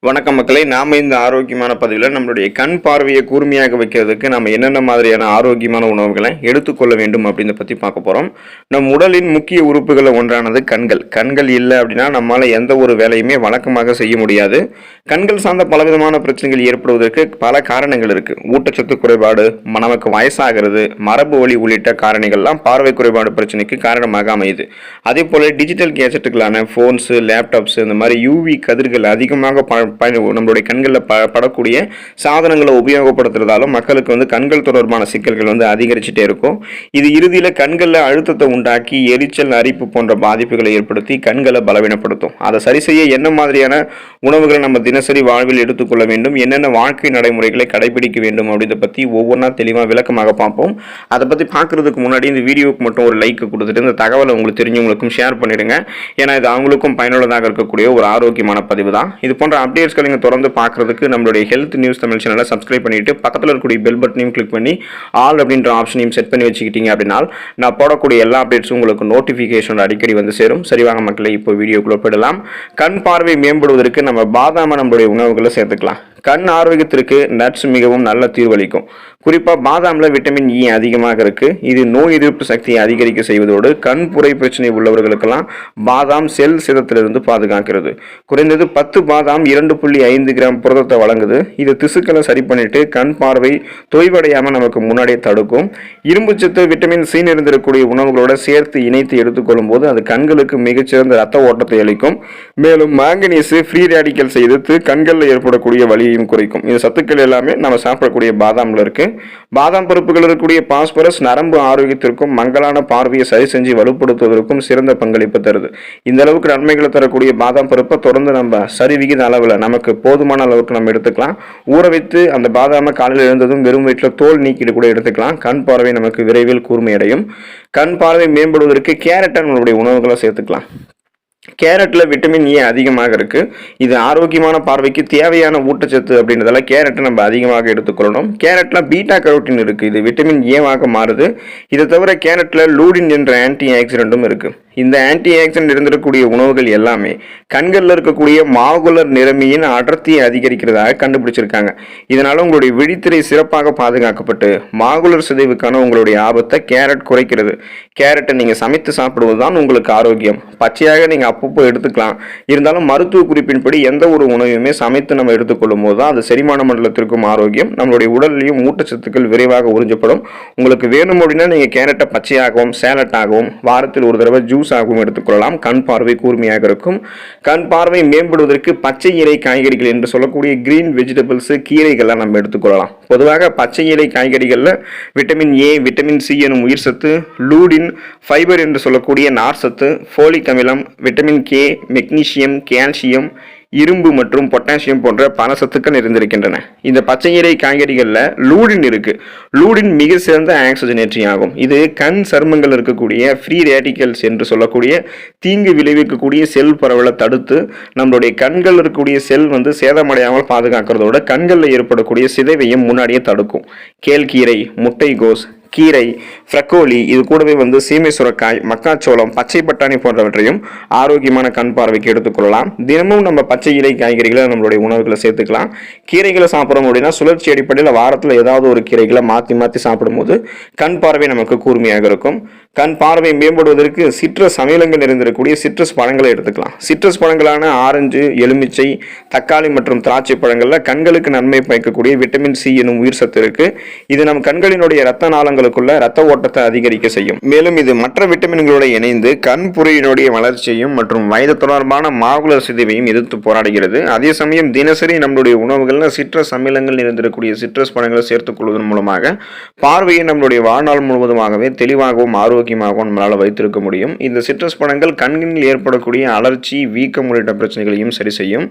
வணக்கம் மக்களே, நாம இந்த ஆரோக்கியமான பதிவில் நம்மளுடைய கண் பார்வையை கூர்மையாக வைக்கிறதுக்கு நம்ம என்னென்ன மாதிரியான ஆரோக்கியமான உணவுகளை எடுத்துக்கொள்ள வேண்டும் அப்படின்றத பற்றி பார்க்க போகிறோம். நம் உடலின் முக்கிய உறுப்புகளில் ஒன்றானது கண்கள். கண்கள் இல்லை அப்படின்னா நம்மளால் எந்த ஒரு வேலையுமே வழக்கமாக செய்ய முடியாது. கண்கள் சார்ந்த பலவிதமான பிரச்சனைகள் ஏற்படுவதற்கு பல காரணங்கள் இருக்குது. ஊட்டச்சத்து குறைபாடு, நமக்கு வயசாகிறது, மரபு வழி உள்ளிட்ட காரணிகள்லாம் பார்வை குறைபாடு பிரச்சனைக்கு காரணமாக அமையுது. அதே போல் டிஜிட்டல் கேஜெட்டுகளான ஃபோன்ஸு, லேப்டாப்ஸு, இந்த மாதிரி யூவி கதிர்கள் அதிகமாக நம்மளுடைய கண்களில் படக்கூடிய சாதனங்களை உபயோகப்படுத்துறதாலும் மக்களுக்கு கண்கள் தொடர்பான சிக்கல்கள் அதிகரிச்சுட்டே இருக்கும். இது இறுதியில் கண்களில் அழுத்தத்தை உண்டாக்கி எரிச்சல், அரிப்பு போன்ற பாதிப்புகளை ஏற்படுத்தி கண்களை பலவீனப்படுத்தும். அதை சரி செய்ய என்ன மாதிரியான உணவுகளை நம்ம தினசரி வாழ்வில் எடுத்துக்கொள்ள வேண்டும், என்னென்ன வாழ்க்கை நடைமுறைகளை கடைபிடிக்க வேண்டும் அப்படின்றத பற்றி ஒவ்வொன்றா தெளிவாக விளக்கமாக பார்ப்போம். அதை பற்றி பார்க்கறதுக்கு முன்னாடி இந்த வீடியோவுக்கு மட்டும் ஒரு லைக் கொடுத்துட்டு இந்த தகவலை உங்களுக்கு தெரிஞ்சவங்களுக்கும் ஷேர் பண்ணிடுங்க. ஏன்னா இது அவங்களுக்கும் பயனுள்ளதாக இருக்கக்கூடிய ஒரு ஆரோக்கியமான பதிவு தான். இது போன்ற அப்டேட்ஸ்களை நீங்கள் தொடர்ந்து பார்க்குறதுக்கு நம்மளுடைய ஹெல்த் நியூஸ் தமிழ் சேனலை சப்ஸ்கிரைப் பண்ணிட்டு பக்கத்தில் இருக்கக்கூடிய பெல் பட்டனையும் கிளிக் பண்ணி ஆல் அப்படின்ற ஆப்ஷனையும் செட் பண்ணி வச்சுக்கிட்டீங்க அப்படின்னா நான் போடக்கூடிய எல்லா அப்டேட்ஸும் உங்களுக்கு நோட்டிஃபிகேஷன் அடிக்கடி சேரும். சரிவாங்க மக்களை, இப்போ வீடியோக்குள்ள போயிடலாம். கண் பார்வை மேம்படுவதற்கு நம்ம பாதாம நம்மளுடைய உணவுகளை சேர்த்துக்கலாம். கண் ஆரோக்கியத்திற்கு நட்ஸ் மிகவும் நல்ல தீர்வளிக்கும். குறிப்பாக பாதாமில் விட்டமின் இ அதிகமாக இருக்குது. இது நோய் எதிர்ப்பு சக்தியை அதிகரிக்க செய்வதோடு கண் புரை பிரச்சனை உள்ளவர்களுக்கெல்லாம் பாதாம் செல் சிதத்திலிருந்து பாதுகாக்கிறது. குறைந்தது 10 பாதாம் 2.5 கிராம் புரதத்தை வழங்குது. இது திசுக்களை சரி பண்ணிட்டு கண் பார்வை தொய்வடையாமல் நமக்கு முன்னாடியே தடுக்கும். இரும்புச்சத்து, விட்டமின் சி நிறைந்திருக்கக்கூடிய உணவுகளோட சேர்த்து இணைத்து எடுத்துக்கொள்ளும் போது அது கண்களுக்கு மிகச்சிறந்த ரத்த ஓட்டத்தை அளிக்கும். மேலும் மாங்கனீஸ் ஃப்ரீ ரேடிக்கல்ஸ் எதிர்த்து கண்களில் ஏற்படக்கூடிய வலியையும் குறைக்கும். இந்த சத்துக்கள் எல்லாமே நம்ம சாப்பிடக்கூடிய பாதாமில் இருக்கு. பாதாம் பருப்புகள் இருக்கக்கூடிய பாஸ்பரஸ் நரம்பு ஆரோக்கியத்திற்கும் மங்கலான பார்வையை சரி செஞ்சு வலுப்படுத்துவதற்கும் சிறந்த பங்களிப்பு தருது. இந்த அளவுக்கு நன்மைகளை தரக்கூடிய பாதாம் பருப்பை தொடர்ந்து நம்ம சரிவிகித அளவில் நமக்கு போதுமான அளவுக்கு நம்ம எடுத்துக்கலாம். ஊற வைத்து அந்த பாதாமை காலையில் எழுந்ததும் வெறும் வயிற்றில் தோல் நீக்கிட்டு கூட எடுத்துக்கலாம். கண் பார்வை நமக்கு விரைவில் கூர்மையடையும். கண் பார்வை மேம்படுவதற்கு கேரட்டை நம்மளுடைய உணவுகளை சேர்த்துக்கலாம். கேரட்டில் விட்டமின் ஏ அதிகமாக இருக்குது. இது ஆரோக்கியமான பார்வைக்கு தேவையான ஊட்டச்சத்து அப்படின்றதால கேரட்டை நம்ம அதிகமாக எடுத்துக்கொள்ளணும். கேரட்டில் பீட்டா கரோட்டின் இருக்குது. இது விட்டமின் ஏவாக மாறுது. இதை தவிர கேரட்டில் லூடின் என்ற ஆன்டி ஆக்சிடென்ட்டும் இருக்குது. இந்த ஆன்டி ஆக்சிடென்ட் இருந்திருக்கக்கூடிய உணவுகள் எல்லாமே கண்களில் இருக்கக்கூடிய மாகுலர் நிறமியின் அடர்த்தியை அதிகரிக்கிறதாக கண்டுபிடிச்சிருக்காங்க. இதனால உங்களுடைய விழித்திரை சிறப்பாக பாதுகாக்கப்பட்டு மாகுலர் சிதைவுக்கான உங்களுடைய ஆபத்தை கேரட் குறைக்கிறது. கேரட்டை நீங்கள் சமைத்து சாப்பிடுவது தான் உங்களுக்கு ஆரோக்கியம். பச்சையாக நீங்கள் அப்பப்போ எடுத்துக்கலாம். இருந்தாலும் மருத்துவ குறிப்பின்படி எந்த ஒரு உணவையுமே சமைத்து நம்ம எடுத்துக்கொள்ளும் போது தான் அது செரிமான மண்டலத்திற்கும் ஆரோக்கியம், நம்மளுடைய உடல்லையும் ஊட்டச்சத்துக்கள் விரைவாக உறிஞ்சப்படும். உங்களுக்கு வேணும் அப்படின்னா நீங்கள் கேரட்டை பச்சையாகவும் சேலட்டாகவும் வாரத்தில் ஒரு தடவை ஜூஸ் ஆகவும் எடுத்துக்கொள்ளலாம். கண் பார்வை கூர்மையாக இருக்கும். கண் பார்வை மேம்படுவதற்கு பச்சை இலை காய்கறிகள் என்று சொல்லக்கூடிய கிரீன் வெஜிடபிள்ஸ், கீரைகளை நம்ம எடுத்துக்கொள்ளலாம். பொதுவாக பச்சை இலை காய்கறிகளில் விட்டமின் ஏ, விட்டமின் சி எனும் உயிர் சத்து, லூடின், ஃபைபர் என்று சொல்லக்கூடிய நார் சத்து, ஃபோலிக் அமிலம், விட்டமின் கே, மெக்னீசியம், கால்சியம், இரும்பு மற்றும் பொட்டாசியம் போன்ற பல சத்துக்கள் இருந்திருக்கின்றன. இந்த பச்சை இலை காய்கறிகளில் லூடின் இருக்கு. லூடின் மிக சிறந்த ஆக்சிஜனேற்றி ஆகும். இது கண் சருமங்கள் இருக்கக்கூடிய ஃப்ரீ ரேடிக்கல்ஸ் என்று சொல்லக்கூடிய தீங்கு விளைவிக்கக்கூடிய செல் பரவலை தடுத்து நம்மளுடைய கண்கள் இருக்கக்கூடிய செல் சேதமடையாமல் பாதுகாக்கிறதோட கண்களில் ஏற்படக்கூடிய சிதைவையும் முன்னாடியே தடுக்கும். கேழ்கீரை, முட்டைகோஸ், கீரை, ஃப்ரக்கோலி, இது கூடவே சீமை சுரக்காய், மக்காச்சோளம், பச்சை பட்டாணி போன்றவற்றையும் ஆரோக்கியமான கண் பார்வைக்கு எடுத்துக்கொள்ளலாம். தினமும் நம்ம பச்சை இலை காய்கறிகளை நம்மளுடைய உணவுகளை சேர்த்துக்கலாம். கீரைகளை சாப்பிட்றோம் அப்படின்னா சுழற்சி அடிப்படையில் வாரத்தில் ஏதாவது ஒரு கீரைகளை மாற்றி சாப்பிடும்போது கண் பார்வை நமக்கு கூர்மையாக இருக்கும். கண் பார்வை மேம்படுவதற்கு சிட்ரஸ் அமிலங்கள் நிறைந்திருக்கக்கூடிய சிட்ரஸ் பழங்களை எடுத்துக்கலாம். சிட்ரஸ் பழங்களான ஆரஞ்சு, எலுமிச்சை, தக்காளி மற்றும் திராட்சை பழங்களில் கண்களுக்கு நன்மை பயக்கக்கூடிய விட்டமின் சி எனும் உயிர் சத்து இருக்கு. இது நம் கண்களினுடைய ரத்த நாளங்களுக்குள்ள ரத்த ஓட்டத்தை அதிகரிக்க செய்யும். மேலும் இது மற்ற விட்டமின்களோடு இணைந்து கண் புரையினுடைய வளர்ச்சியையும் மற்றும் வயது தொடர்பான மாகுலர் சிதைவையும் எதிர்த்து போராடுகிறது. அதே சமயம் தினசரி நம்மளுடைய உணவுகளில் சிட்ரஸ் அமிலங்கள் நிறைந்திருக்கக்கூடிய சிட்ரஸ் பழங்களை சேர்த்துக் கொள்வதன் மூலமாக பார்வையை நம்மளுடைய வாழ்நாள் முழுவதுமாகவே தெளிவாகவும் ஆரோக்கியமாகவும் நம்மளால் வைத்திருக்க முடியும். இந்த சிட்ரஸ் பழங்கள் கண்ணில் ஏற்படக்கூடிய அலர்ச்சி, வீக்கம் உள்ளிட்ட பிரச்சனைகளையும் சரி செய்யும்.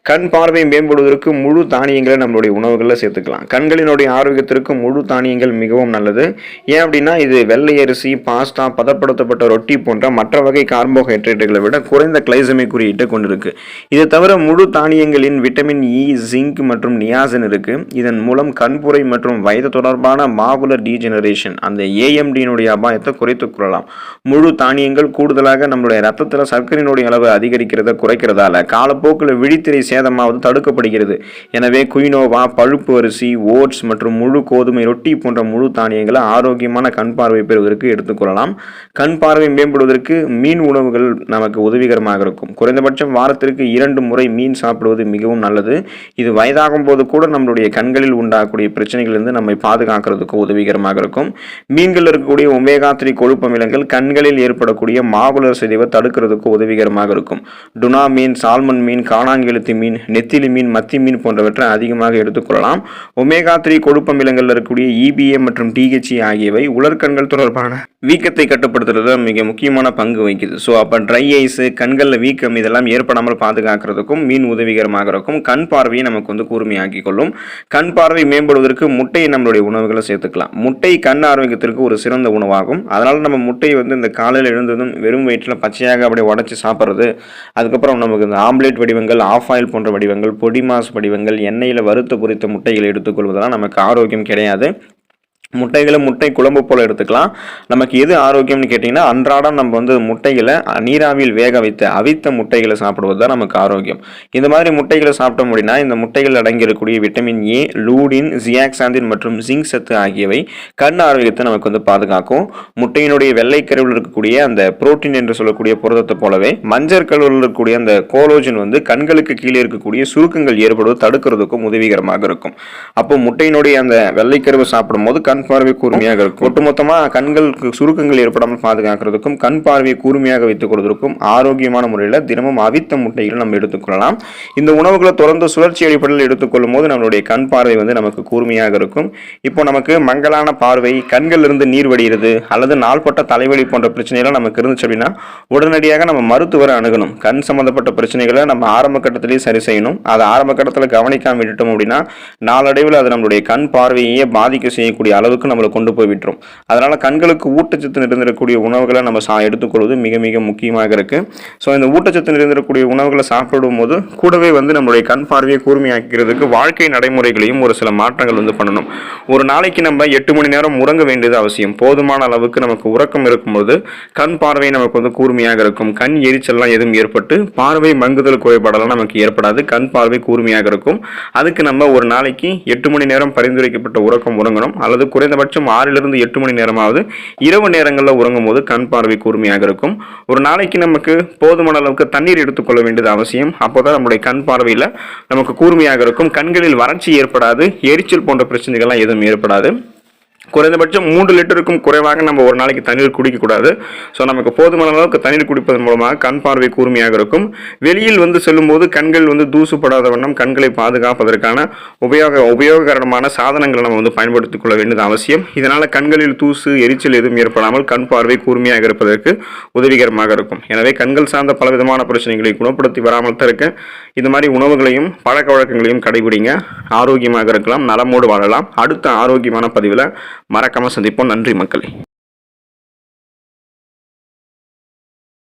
கண் பார்வை மேம்படுவதற்கு முழு தானியங்களை நம்மளுடைய உணவுகளில் சேர்த்துக்கலாம். கண்களினுடைய ஆரோக்கியத்திற்கு முழு தானியங்கள் மிகவும் நல்லது. ஏன் அப்படின்னா இது வெள்ளை அரிசி, பாஸ்தா, பதப்படுத்தப்பட்ட ரொட்டி போன்ற மற்ற வகை கார்போஹைட்ரேட்டுகளை விட குறைந்த கிளைசமிக் குறியீட்டை கொண்டிருக்கு. இது தவிர முழு தானியங்களின் விட்டமின் இ, ஜிங்க் மற்றும் நியாசின் இருக்கு. இதன் மூலம் கண்புரை மற்றும் வயது தொடர்பான மாகுலர் டீஜெனரேஷன், அந்த ஏஎம்டியினுடைய அபாயத்தை குறைத்து எடுத்துக்கொள்ளலாம். முழு தானியங்கள் கூடுதலாக நம்மளுடைய ரத்தத்தில் சர்க்கரையினுடைய அளவு அதிகரிக்கிறத குறைக்கிறதால காலப்போக்கில் விழித்திரை சேதமாவது தடுக்கப்படுகிறது. எனவே குயினோவா, பழுப்பு அரிசி, ஓட்ஸ் மற்றும் முழு கோதுமை ரொட்டி போன்ற முழு தானியங்களை ஆரோக்கியமான கண் பார்வை பெறுவதற்கு எடுத்துக்கொள்ளலாம். கண் பார்வை மேம்படுவதற்கு மீன் உணவுகள் நமக்கு உதவிகரமாக இருக்கும். குறைந்தபட்சம் வாரத்திற்கு 2 முறை மீன் சாப்பிடுவது மிகவும் நல்லது. இது வயதாகும் போது கூட நம்மளுடைய கண்களில் உண்டாகக்கூடிய பிரச்சனைகளிலிருந்து நம்மை பாதுகாக்கிறதுக்கு உதவிகரமாக இருக்கும். மீன்கள் இருக்கக்கூடிய ஒமேகா 3 கொழுப்பு அமிலங்கள் கண்களில் ஏற்படக்கூடிய மாகுலர் சிதைவை தடுக்கிறதுக்கு உதவிகரமாக இருக்கும். டுனா மீன், சால்மன் மீன், காணாங்கெழுத்தி மீன், நெத்திலி மீன், மத்தி மீன் போன்றவற்றை அதிகமாக எடுத்துக்கொள்ளலாம். ஒமேகா 3 கொழுப்பு அமிலங்கள் இருக்கக்கூடிய EPA மற்றும் THC ஆகியவை உலர்கண்கள் தொடர்பான வீக்கத்தை கட்டுப்படுத்துறதுல மிக முக்கியமான பங்கு வகிக்குது. ஸோ அப்போ ட்ரை ஐஸ், கண்களில் வீக்கம் இதெல்லாம் ஏற்படாமல் பாதுகாக்கிறதுக்கும் மீன் உதவிகரமாக இருக்கும். கண் பார்வையை நமக்கு கூர்மையாக்கி கொள்ளும். கண் பார்வை மேம்படுவதற்கு முட்டையை நம்மளுடைய உணவுகளை சேர்த்துக்கலாம். முட்டை கண் ஆரோக்கியத்திற்கு ஒரு சிறந்த உணவாகும். அதனால நம்ம முட்டையை இந்த காலையில் எழுந்ததும் வெறும் வயிற்றில் பச்சையாக அப்படியே உடச்சி சாப்பிட்றது, அதுக்கப்புறம் நமக்கு இந்த ஆம்லேட் வடிவங்கள், ஆஃப் ஆயில் போன்ற வடிவங்கள், பொடி மாஸ் வடிவங்கள், எண்ணெயில் வறுத்து பொரித்த முட்டைகளை எடுத்துக்கொள்வதெல்லாம் நமக்கு ஆரோக்கியம் கிடையாது. முட்டைகளை முட்டை குழம்பு போல் எடுத்துக்கலாம். நமக்கு எது ஆரோக்கியம்னு கேட்டிங்கன்னா, அன்றாடம் நம்ம முட்டைகளை நீராவியில் வேக வைத்து அவித்த முட்டைகளை சாப்பிடுவது தான் நமக்கு ஆரோக்கியம். இந்த மாதிரி முட்டைகளை சாப்பிட்டோம் அப்படின்னா இந்த முட்டைகள் அடங்கியிருக்கக்கூடிய விட்டமின் A, லூடின், ஜியாக்சாந்தின் மற்றும் ஜிங்க் சத்து ஆகியவை கண் ஆரோக்கியத்தை நமக்கு பாதுகாக்கும். முட்டையினுடைய வெள்ளைக்கருவில் இருக்கக்கூடிய அந்த புரோட்டீன் என்று சொல்லக்கூடிய புரதத்தை போலவே மஞ்சள் கருவில் இருக்கக்கூடிய அந்த கோலோஜன் கண்களுக்கு கீழே இருக்கக்கூடிய சுருக்கங்கள் ஏற்படுவது தடுக்கிறதுக்கும் உதவிகரமாக இருக்கும். அப்போ முட்டையினுடைய அந்த வெள்ளைக்கருவை சாப்பிடும் போது கண் பார்வை கூர்மையாக இருக்கும். ஒட்டுமொத்தமாக கண்களுக்கு சுருக்கங்கள் ஏற்படாமல் பாதுகாக்கிறதுக்கும் கண் பார்வையை கூர்மையாக வைத்துக் கொள்வதற்கும் ஆரோக்கியமான முறையில் தினமும் அவித்த முட்டைகளை நம்ம எடுத்துக்கொள்ளலாம். இந்த உணவுகளை தொடர்ந்து சுழற்சி அடிப்படையில் எடுத்துக்கொள்ளும் போது நம்மளுடைய கண் பார்வை நமக்கு கூர்மையாக இருக்கும். இப்போ நமக்கு மங்கலான பார்வை, கண்கள் இருந்து நீர் வடிகிறது அல்லது நாள்பட்ட தலைவலி போன்ற பிரச்சனைகள் நமக்கு இருந்துச்சு அப்படின்னா உடனடியாக நம்ம மருத்துவரை அணுகணும். கண் சம்பந்தப்பட்ட பிரச்சனைகளை நம்ம ஆரம்ப கட்டத்திலேயே சரி செய்யணும். அதை ஆரம்ப கட்டத்தில் கவனிக்காம விட்டுட்டோம் அப்படின்னா நாளடைவில் அது நம்மளுடைய கண் பார்வையே பாதிக்க செய்யக்கூடிய அளவுக்கு நம்மளை கொண்டு போய் விட்டுரும். அதனால கண்களுக்கு ஊட்டச்சத்து நிறைந்திருக்கக்கூடிய உணவுகளை நம்ம எடுத்துக்கொள்வது மிக மிக முக்கியமாக இருக்கு. ஸோ இந்த ஊட்டச்சத்து நிறைந்திருக்கக்கூடிய உணவுகளை சாப்பிடும் போது கூடவே நம்மளுடைய கண் பார்வையை கூர்மையாக்கிறதுக்கு வாழ்க்கை நடைமுறைகளையும் ஒரு சில மாற்றங்கள் பண்ணணும். ஒரு நாளைக்கு நம்ம 8 மணி நேரம் உறங்க வேண்டியது அவசியம். போதுமான அளவுக்கு நமக்கு உறக்கம் இருக்கும்போது கண் பார்வை நமக்கு கூர்மையாக இருக்கும். கண் எரிச்சல்லாம் எதுவும் ஏற்பட்டு பார்வை மங்குதல் குறைபாடெல்லாம் நமக்கு ஏற்படாது. கண் பார்வை கூர்மையாக இருக்கும். அதுக்கு நம்ம ஒரு நாளைக்கு 8 மணி நேரம் பரிந்துரைக்கப்பட்ட உறக்கம் உறங்கணும். அல்லது குறைந்தபட்சம் 6 to 8 மணி நேரமாவது இரவு நேரங்களில் உறங்கும் போது கண் பார்வை கூர்மையாக இருக்கும். ஒரு நாளைக்கு நமக்கு போதுமான அளவுக்கு தண்ணீர் எடுத்துக்கொள்ள வேண்டியது அவசியம். அப்போதான் நம்முடைய கண் பார்வையில் நமக்கு கூர்மையாக இருக்கும். கண்களில் வறட்சி ஏற்படாது, எரிச்சல் போன்ற பிரச்சனைகள்லாம் எதுவும் ஏற்படாது. குறைந்தபட்சம் 3 லிட்டருக்கும் குறைவாக நம்ம ஒரு நாளைக்கு தண்ணீர் குடிக்கக்கூடாது. ஸோ நமக்கு போதுமான அளவுக்கு தண்ணீர் குடிப்பதன் மூலமாக கண் பார்வை கூர்மையாக இருக்கும். வெளியில் செல்லும் போது கண்கள் தூசுப்படாத வண்ணம் கண்களை பாதுகாப்பதற்கான உபயோககரமான சாதனங்களை நம்ம பயன்படுத்திக் கொள்ள வேண்டியது அவசியம். இதனால் கண்களில் தூசு, எரிச்சல் எதுவும் ஏற்படாமல் கண் பார்வை கூர்மையாக இருப்பதற்கு உதவிகரமாக இருக்கும். எனவே கண்கள் சார்ந்த பலவிதமான பிரச்சனைகளை குணப்படுத்தி வராமல் தடுக்க இந்த மாதிரி உணவுகளையும் பழக்க வழக்கங்களையும் கடைபிடிங்க. ஆரோக்கியமாக இருக்கலாம், நலமோடு வாழலாம். அடுத்த ஆரோக்கியமான பதிவில் மறக்காம சந்திப்போம். நன்றி மக்களே.